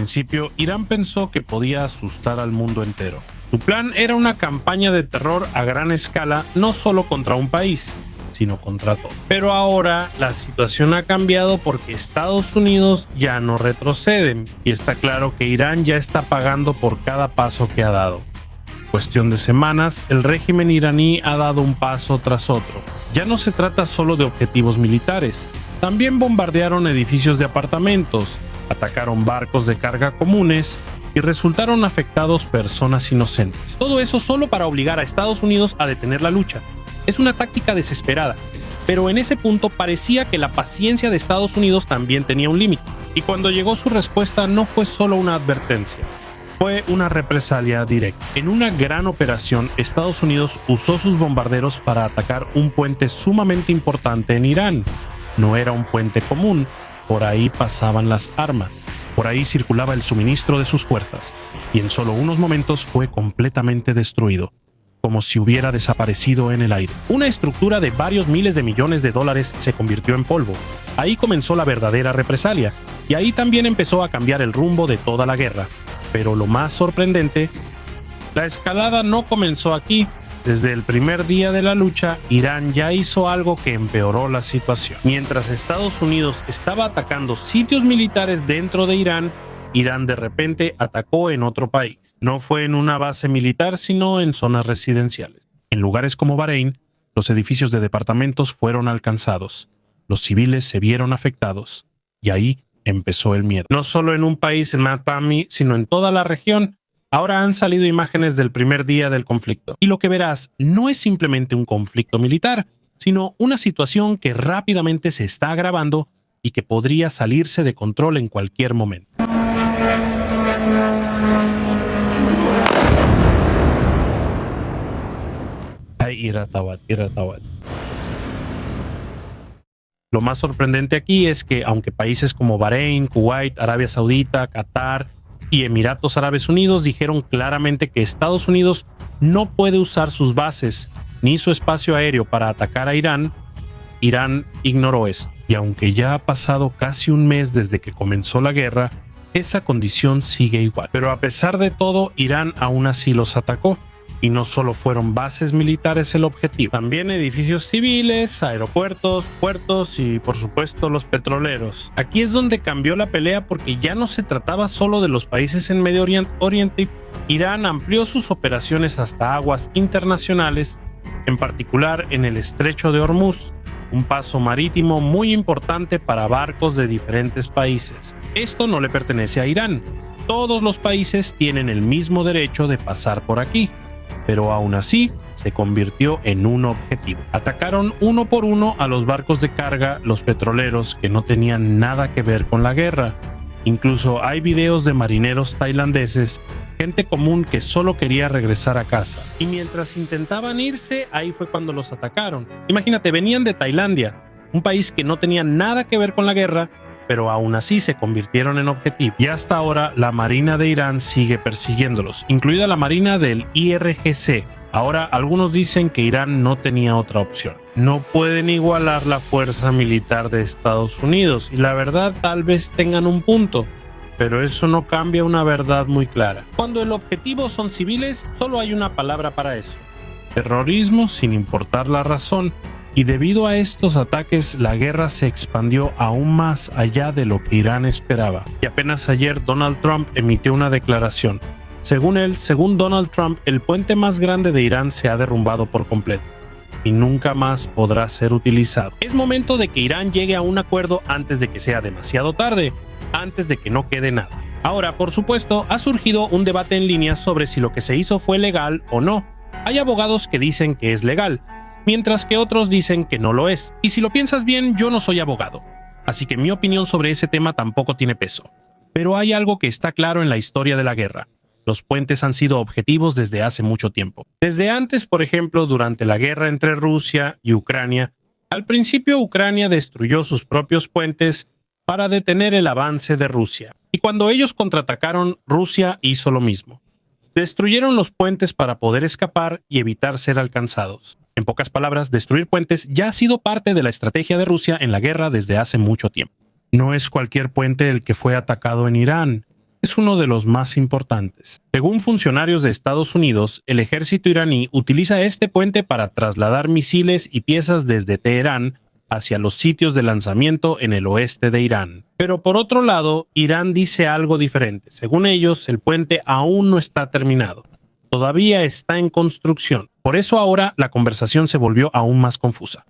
principio, Irán pensó que podía asustar al mundo entero. Su plan era una campaña de terror a gran escala, no solo contra un país, sino contra todo. Pero ahora la situación ha cambiado porque Estados Unidos ya no retrocede y está claro que Irán ya está pagando por cada paso que ha dado. Cuestión de semanas, el régimen iraní ha dado un paso tras otro. Ya no se trata solo de objetivos militares, también bombardearon edificios de apartamentos, atacaron barcos de carga comunes y resultaron afectados personas inocentes. Todo eso solo para obligar a Estados Unidos a detener la lucha. Es una táctica desesperada, pero en ese punto parecía que la paciencia de Estados Unidos también tenía un límite. Y cuando llegó su respuesta no fue solo una advertencia, fue una represalia directa. En una gran operación, Estados Unidos usó sus bombarderos para atacar un puente sumamente importante en Irán. No era un puente común, por ahí pasaban las armas, por ahí circulaba el suministro de sus fuerzas, y en solo unos momentos fue completamente destruido, como si hubiera desaparecido en el aire. Una estructura de varios miles de millones de dólares se convirtió en polvo. Ahí comenzó la verdadera represalia, y ahí también empezó a cambiar el rumbo de toda la guerra. Pero lo más sorprendente, la escalada no comenzó aquí. Desde el primer día de la lucha, Irán ya hizo algo que empeoró la situación. Mientras Estados Unidos estaba atacando sitios militares dentro de Irán, Irán de repente atacó en otro país. No fue en una base militar, sino en zonas residenciales. En lugares como Bahrein, los edificios de departamentos fueron alcanzados. Los civiles se vieron afectados. Y ahí empezó el miedo. No solo en un país, en Matami, sino en toda la región. Ahora han salido imágenes del primer día del conflicto. Y lo que verás no es simplemente un conflicto militar, sino una situación que rápidamente se está agravando y que podría salirse de control en cualquier momento. Lo más sorprendente aquí es que aunque países como Bahrein, Kuwait, Arabia Saudita, Qatar y Emiratos Árabes Unidos dijeron claramente que Estados Unidos no puede usar sus bases ni su espacio aéreo para atacar a Irán, Irán ignoró esto. Y aunque ya ha pasado casi un mes desde que comenzó la guerra, esa condición sigue igual. Pero a pesar de todo, Irán aún así los atacó. Y no solo fueron bases militares el objetivo, también edificios civiles, aeropuertos, puertos y por supuesto los petroleros. Aquí es donde cambió la pelea porque ya no se trataba solo de los países en Medio Oriente. Irán amplió sus operaciones hasta aguas internacionales, en particular en el Estrecho de Hormuz, un paso marítimo muy importante para barcos de diferentes países. Esto no le pertenece a Irán. Todos los países tienen el mismo derecho de pasar por aquí. Pero aún así se convirtió en un objetivo. Atacaron uno por uno a los barcos de carga, los petroleros que no tenían nada que ver con la guerra. Incluso hay videos de marineros tailandeses, gente común que solo quería regresar a casa. Y mientras intentaban irse, ahí fue cuando los atacaron. Imagínate, venían de Tailandia, un país que no tenía nada que ver con la guerra, pero aún así se convirtieron en objetivo. Y hasta ahora la Marina de Irán sigue persiguiéndolos, incluida la Marina del IRGC. Ahora algunos dicen que Irán no tenía otra opción. No pueden igualar la fuerza militar de Estados Unidos, y la verdad tal vez tengan un punto, pero eso no cambia una verdad muy clara. Cuando el objetivo son civiles, solo hay una palabra para eso: terrorismo, sin importar la razón. Y debido a estos ataques, la guerra se expandió aún más allá de lo que Irán esperaba. Y apenas ayer Donald Trump emitió una declaración. Según él, según Donald Trump, el puente más grande de Irán se ha derrumbado por completo y nunca más podrá ser utilizado. Es momento de que Irán llegue a un acuerdo antes de que sea demasiado tarde, antes de que no quede nada. Ahora, por supuesto, ha surgido un debate en línea sobre si lo que se hizo fue legal o no. Hay abogados que dicen que es legal, mientras que otros dicen que no lo es. Y si lo piensas bien, yo no soy abogado, así que mi opinión sobre ese tema tampoco tiene peso. Pero hay algo que está claro en la historia de la guerra: los puentes han sido objetivos desde hace mucho tiempo. Desde antes, por ejemplo, durante la guerra entre Rusia y Ucrania. Al principio, Ucrania destruyó sus propios puentes para detener el avance de Rusia. Y cuando ellos contraatacaron, Rusia hizo lo mismo. Destruyeron los puentes para poder escapar y evitar ser alcanzados. En pocas palabras, destruir puentes ya ha sido parte de la estrategia de Rusia en la guerra desde hace mucho tiempo. No es cualquier puente el que fue atacado en Irán. es uno de los más importantes. Según funcionarios de Estados Unidos, el ejército iraní utiliza este puente para trasladar misiles y piezas desde Teherán hacia los sitios de lanzamiento en el oeste de Irán. Pero por otro lado, Irán dice algo diferente. Según ellos, el puente aún no está terminado. Todavía está en construcción. Por eso ahora la conversación se volvió aún más confusa.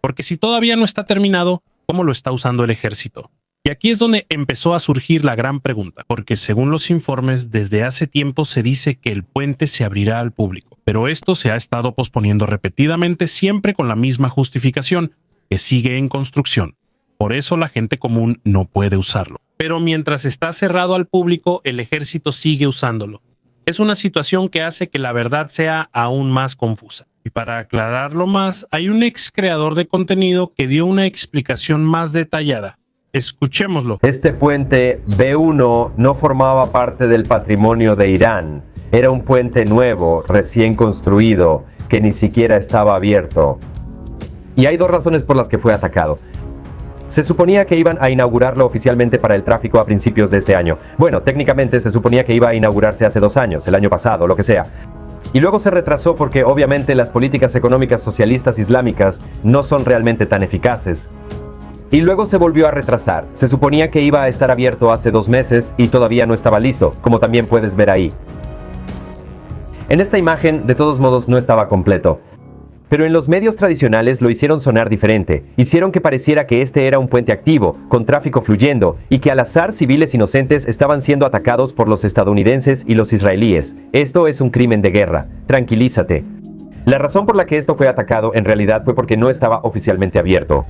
Porque si todavía no está terminado, ¿cómo lo está usando el ejército? Y aquí es donde empezó a surgir la gran pregunta, porque según los informes, desde hace tiempo se dice que el puente se abrirá al público, pero esto se ha estado posponiendo repetidamente, siempre con la misma justificación, que sigue en construcción. Por eso la gente común no puede usarlo. Pero mientras está cerrado al público, el ejército sigue usándolo. Es una situación que hace que la verdad sea aún más confusa. Y para aclararlo más, hay un ex creador de contenido que dio una explicación más detallada. Escuchémoslo. Este puente B1 no formaba parte del patrimonio de Irán. Era un puente nuevo, recién construido, que ni siquiera estaba abierto. Y hay dos razones por las que fue atacado. Se suponía que iban a inaugurarlo oficialmente para el tráfico a principios de este año. Bueno, técnicamente se suponía que iba a inaugurarse hace 2 años, el año pasado, lo que sea. Y luego se retrasó porque obviamente las políticas económicas socialistas islámicas no son realmente tan eficaces. Y luego se volvió a retrasar. Se suponía que iba a estar abierto hace 2 meses y todavía no estaba listo, como también puedes ver ahí. En esta imagen, de todos modos, no estaba completo. Pero en los medios tradicionales lo hicieron sonar diferente. Hicieron que pareciera que este era un puente activo, con tráfico fluyendo, y que al azar civiles inocentes estaban siendo atacados por los estadounidenses y los israelíes. Esto es un crimen de guerra. Tranquilízate. La razón por la que esto fue atacado en realidad fue porque no estaba oficialmente abierto.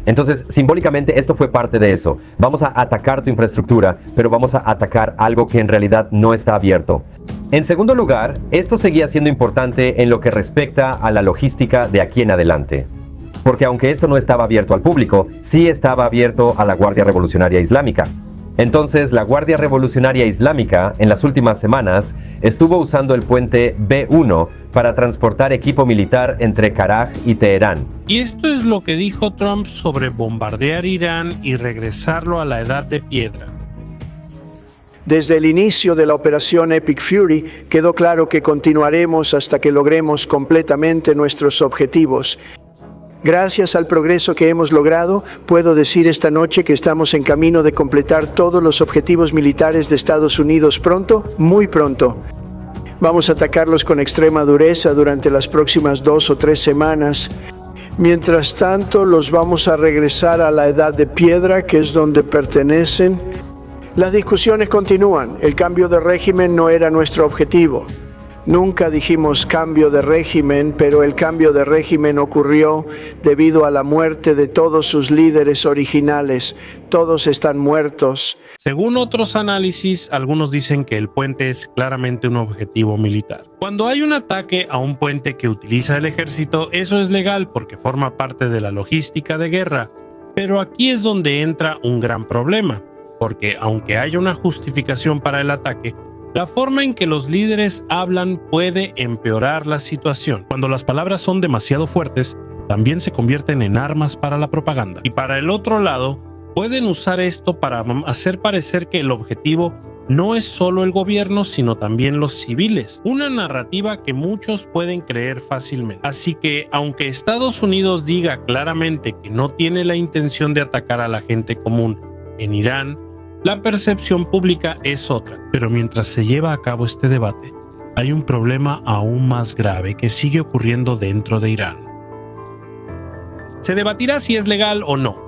Entonces, simbólicamente, esto fue parte de eso. Vamos a atacar tu infraestructura, pero vamos a atacar algo que en realidad no está abierto. En segundo lugar, esto seguía siendo importante en lo que respecta a la logística de aquí en adelante. Porque aunque esto no estaba abierto al público, sí estaba abierto a la Guardia Revolucionaria Islámica. Entonces, la Guardia Revolucionaria Islámica, en las últimas semanas, estuvo usando el puente B1 para transportar equipo militar entre Karaj y Teherán. Y esto es lo que dijo Trump sobre bombardear Irán y regresarlo a la edad de piedra. Desde el inicio de la operación Epic Fury, quedó claro que continuaremos hasta que logremos completamente nuestros objetivos. Gracias al progreso que hemos logrado, puedo decir esta noche que estamos en camino de completar todos los objetivos militares de Estados Unidos pronto, muy pronto. Vamos a atacarlos con extrema dureza durante las próximas 2 o 3 semanas. Mientras tanto, los vamos a regresar a la edad de piedra, que es donde pertenecen. Las discusiones continúan. El cambio de régimen no era nuestro objetivo. Nunca dijimos cambio de régimen, pero el cambio de régimen ocurrió debido a la muerte de todos sus líderes originales. Todos están muertos. Según otros análisis, algunos dicen que el puente es claramente un objetivo militar. Cuando hay un ataque a un puente que utiliza el ejército, eso es legal porque forma parte de la logística de guerra. Pero aquí es donde entra un gran problema, porque aunque haya una justificación para el ataque, la forma en que los líderes hablan puede empeorar la situación. Cuando las palabras son demasiado fuertes, también se convierten en armas para la propaganda. Y para el otro lado, pueden usar esto para hacer parecer que el objetivo no es solo el gobierno, sino también los civiles. Una narrativa que muchos pueden creer fácilmente. Así que, aunque Estados Unidos diga claramente que no tiene la intención de atacar a la gente común en Irán, la percepción pública es otra. Pero mientras se lleva a cabo este debate, hay un problema aún más grave que sigue ocurriendo dentro de Irán. Se debatirá si es legal o no,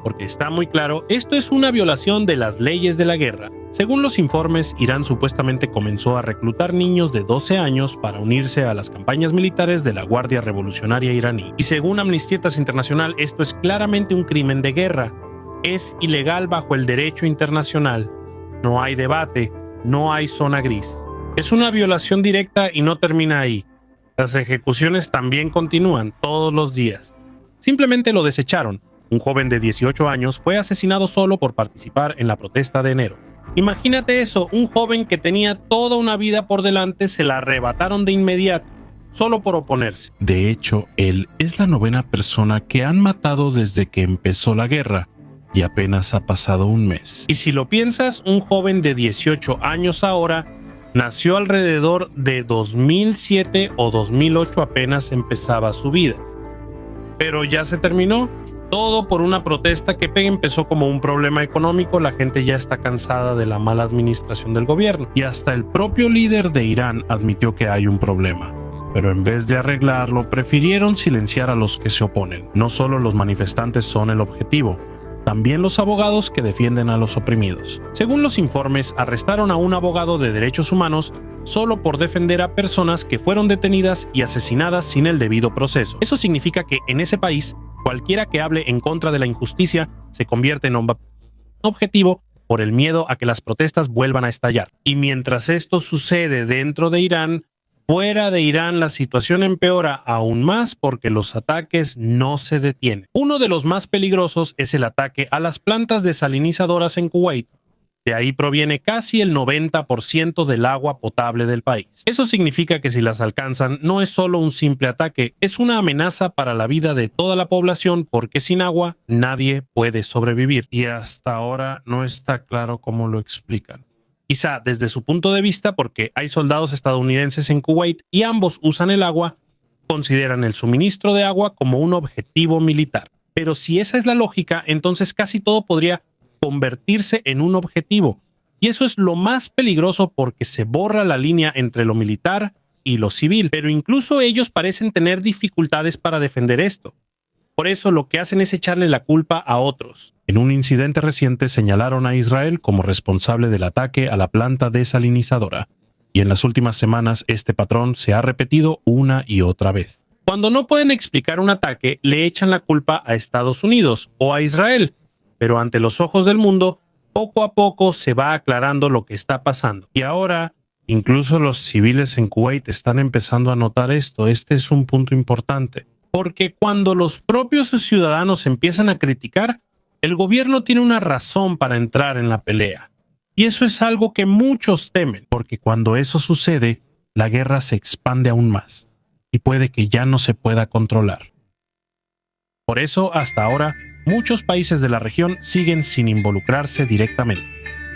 porque está muy claro, esto es una violación de las leyes de la guerra. Según los informes, Irán supuestamente comenzó a reclutar niños de 12 años para unirse a las campañas militares de la Guardia Revolucionaria iraní. Y según Amnistía Internacional, esto es claramente un crimen de guerra. Es ilegal bajo el derecho internacional. No hay debate, no hay zona gris. Es una violación directa y no termina ahí. Las ejecuciones también continúan todos los días. Simplemente lo desecharon. Un joven de 18 años fue asesinado solo por participar en la protesta de enero. Imagínate eso, un joven que tenía toda una vida por delante se la arrebataron de inmediato, solo por oponerse. De hecho, él es la 9ª persona que han matado desde que empezó la guerra. y apenas ha pasado un mes. Y si lo piensas, un joven de 18 años ahora nació alrededor de 2007 o 2008, apenas empezaba su vida. Pero ya se terminó. Todo por una protesta que empezó como un problema económico. La gente ya está cansada de la mala administración del gobierno. Y hasta el propio líder de Irán admitió que hay un problema. Pero en vez de arreglarlo, prefirieron silenciar a los que se oponen. No solo los manifestantes son el objetivo, también los abogados que defienden a los oprimidos. Según los informes, arrestaron a un abogado de derechos humanos solo por defender a personas que fueron detenidas y asesinadas sin el debido proceso. Eso significa que en ese país, cualquiera que hable en contra de la injusticia se convierte en objetivo por el miedo a que las protestas vuelvan a estallar. Y mientras esto sucede dentro de Irán, fuera de Irán la situación empeora aún más porque los ataques no se detienen. Uno de los más peligrosos es el ataque a las plantas desalinizadoras en Kuwait. De ahí proviene casi el 90% del agua potable del país. Eso significa que si las alcanzan, no es solo un simple ataque, es una amenaza para la vida de toda la población porque sin agua nadie puede sobrevivir. Y hasta ahora no está claro cómo lo explican. Quizá desde su punto de vista porque hay soldados estadounidenses en Kuwait y ambos usan el agua, consideran el suministro de agua como un objetivo militar. Pero si esa es la lógica, entonces casi todo podría convertirse en un objetivo. Y eso es lo más peligroso porque se borra la línea entre lo militar y lo civil. Pero incluso ellos parecen tener dificultades para defender esto. Por eso lo que hacen es echarle la culpa a otros. En un incidente reciente señalaron a Israel como responsable del ataque a la planta desalinizadora. Y en las últimas semanas este patrón se ha repetido una y otra vez. Cuando no pueden explicar un ataque, le echan la culpa a Estados Unidos o a Israel. Pero ante los ojos del mundo, poco a poco se va aclarando lo que está pasando. Y ahora, incluso los civiles en Kuwait están empezando a notar esto. Este es un punto importante. Porque cuando los propios ciudadanos empiezan a criticar, el gobierno tiene una razón para entrar en la pelea. Y eso es algo que muchos temen, porque cuando eso sucede, la guerra se expande aún más. Y puede que ya no se pueda controlar. Por eso, hasta ahora, muchos países de la región siguen sin involucrarse directamente,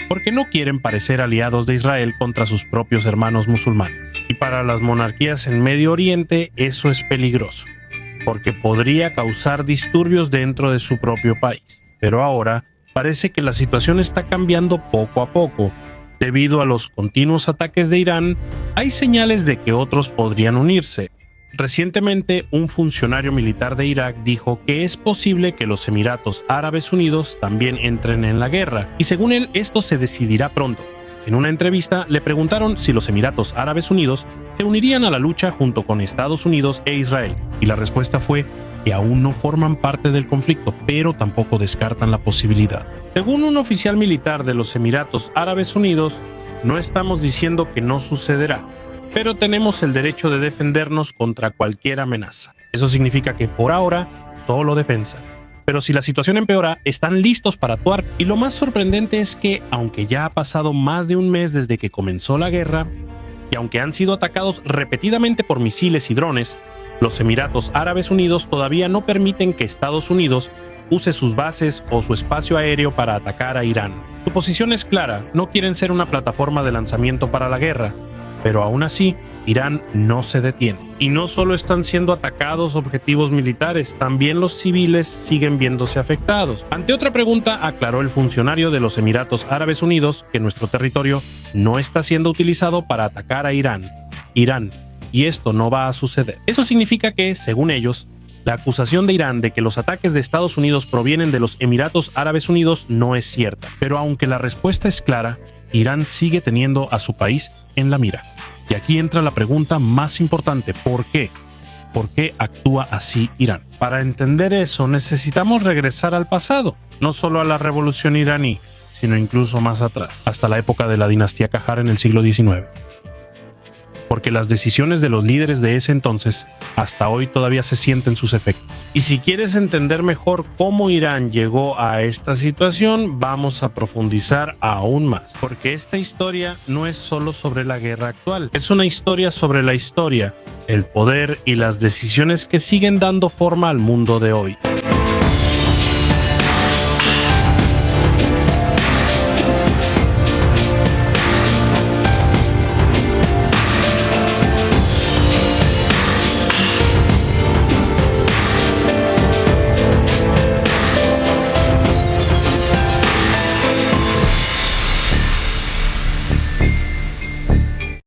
porque no quieren parecer aliados de Israel contra sus propios hermanos musulmanes. Y para las monarquías en Medio Oriente eso es peligroso, porque podría causar disturbios dentro de su propio país. Pero ahora parece que la situación está cambiando poco a poco. Debido a los continuos ataques de Irán, hay señales de que otros podrían unirse. Recientemente, un funcionario militar de Irak dijo que es posible que los Emiratos Árabes Unidos también entren en la guerra, y según él, esto se decidirá pronto. En una entrevista, le preguntaron si los Emiratos Árabes Unidos se unirían a la lucha junto con Estados Unidos e Israel, y la respuesta fue que aún no forman parte del conflicto, pero tampoco descartan la posibilidad. Según un oficial militar de los Emiratos Árabes Unidos, no estamos diciendo que no sucederá, pero tenemos el derecho de defendernos contra cualquier amenaza. Eso significa que por ahora, solo defensa. Pero si la situación empeora, están listos para actuar. Y lo más sorprendente es que, aunque ya ha pasado más de un mes desde que comenzó la guerra, y aunque han sido atacados repetidamente por misiles y drones, los Emiratos Árabes Unidos todavía no permiten que Estados Unidos use sus bases o su espacio aéreo para atacar a Irán. Su posición es clara, no quieren ser una plataforma de lanzamiento para la guerra, pero aún así, Irán no se detiene. Y no solo están siendo atacados objetivos militares, también los civiles siguen viéndose afectados. Ante otra pregunta, aclaró el funcionario de los Emiratos Árabes Unidos que nuestro territorio no está siendo utilizado para atacar a Irán. Y esto no va a suceder. Eso significa que, según ellos, la acusación de Irán de que los ataques de Estados Unidos provienen de los Emiratos Árabes Unidos no es cierta. Pero aunque la respuesta es clara, Irán sigue teniendo a su país en la mira. Y aquí entra la pregunta más importante, ¿por qué? ¿Por qué actúa así Irán? Para entender eso necesitamos regresar al pasado, no solo a la revolución iraní, sino incluso más atrás, hasta la época de la dinastía Qajar en el siglo XIX. Porque las decisiones de los líderes de ese entonces hasta hoy todavía se sienten sus efectos. Y si quieres entender mejor cómo Irán llegó a esta situación, vamos a profundizar aún más. Porque esta historia no es solo sobre la guerra actual, es una historia sobre la historia, el poder y las decisiones que siguen dando forma al mundo de hoy.